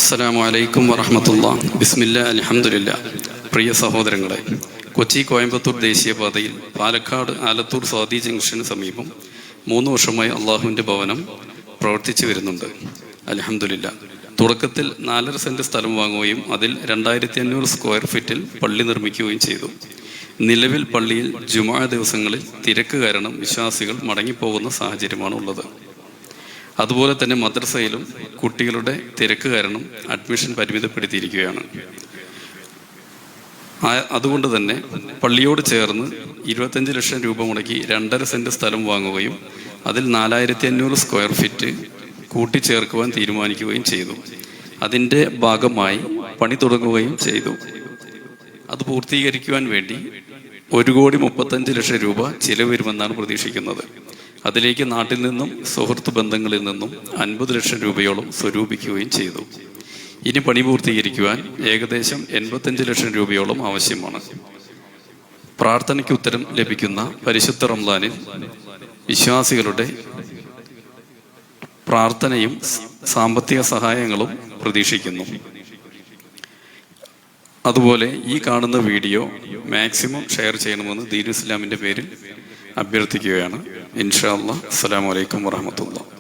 അസ്സലാമു അലൈക്കും വറഹ്മത്തുള്ളാഹി. ബിസ്മില്ലാഹി അൽഹംദുലില്ലാഹ്. പ്രിയ സഹോദരങ്ങളെ, കൊച്ചി കോയമ്പത്തൂർ ദേശീയപാതയിൽ പാലക്കാട് ആലത്തൂർ സ്വാതി ജംഗ്ഷന് സമീപം 3 വർഷമായി അള്ളാഹുവിൻ്റെ ഭവനം പ്രവർത്തിച്ചു വരുന്നുണ്ട്. അൽഹംദുലില്ലാഹ്. തുടക്കത്തിൽ 4.5 സെൻറ്റ് സ്ഥലം വാങ്ങുകയും അതിൽ 2500 സ്ക്വയർ ഫീറ്റിൽ പള്ളി നിർമ്മിക്കുകയും ചെയ്തു. നിലവിൽ പള്ളിയിൽ ജുമുഅ ദിവസങ്ങളിൽ തിരക്ക് കാരണം വിശ്വാസികൾ മടങ്ങിപ്പോകുന്ന സാഹചര്യമാണ് ഉള്ളത്. അതുപോലെ തന്നെ മദ്രസയിലും കുട്ടികളുടെ തിരക്ക് കാരണം അഡ്മിഷൻ പരിമിതപ്പെടുത്തിയിരിക്കുകയാണ്. അതുകൊണ്ട് തന്നെ പള്ളിയോട് ചേർന്ന് 25 ലക്ഷം രൂപ മുടക്കി 2.5 സെൻറ്റ് സ്ഥലം വാങ്ങുകയും അതിൽ 4500 സ്ക്വയർ ഫീറ്റ് കൂട്ടിച്ചേർക്കുവാൻ തീരുമാനിക്കുകയും ചെയ്തു. അതിൻ്റെ ഭാഗമായി പണി തുടങ്ങുകയും ചെയ്തു. അത് പൂർത്തീകരിക്കുവാൻ വേണ്ടി 1,35 ലക്ഷം രൂപ ചിലവ് വരുമെന്നാണ് പ്രതീക്ഷിക്കുന്നത്. അതിലേക്ക് നാട്ടിൽ നിന്നും സുഹൃത്ത് ബന്ധങ്ങളിൽ നിന്നും 50 ലക്ഷം രൂപയോളം സ്വരൂപിക്കുകയും ചെയ്തു. ഇനി പണി പൂർത്തീകരിക്കുവാൻ ഏകദേശം 85 ലക്ഷം രൂപയോളം ആവശ്യമാണ്. പ്രാർത്ഥനയ്ക്ക് ഉത്തരം ലഭിക്കുന്ന പരിശുദ്ധ റംസാനിൽ വിശ്വാസികളുടെ പ്രാർത്ഥനയും സാമ്പത്തിക സഹായങ്ങളും പ്രതീക്ഷിക്കുന്നു. അതുപോലെ ഈ കാണുന്ന വീഡിയോ മാക്സിമം ഷെയർ ചെയ്യണമെന്ന് ദീനുൽ ഇസ്ലാമിൻ്റെ പേരിൽ അഭ്യർത്ഥിക്കുകയാണ്. ഇൻഷാ അല്ലാഹ്. അസ്സലാമു അലൈക്കും വറഹ്മത്തുള്ളാഹി.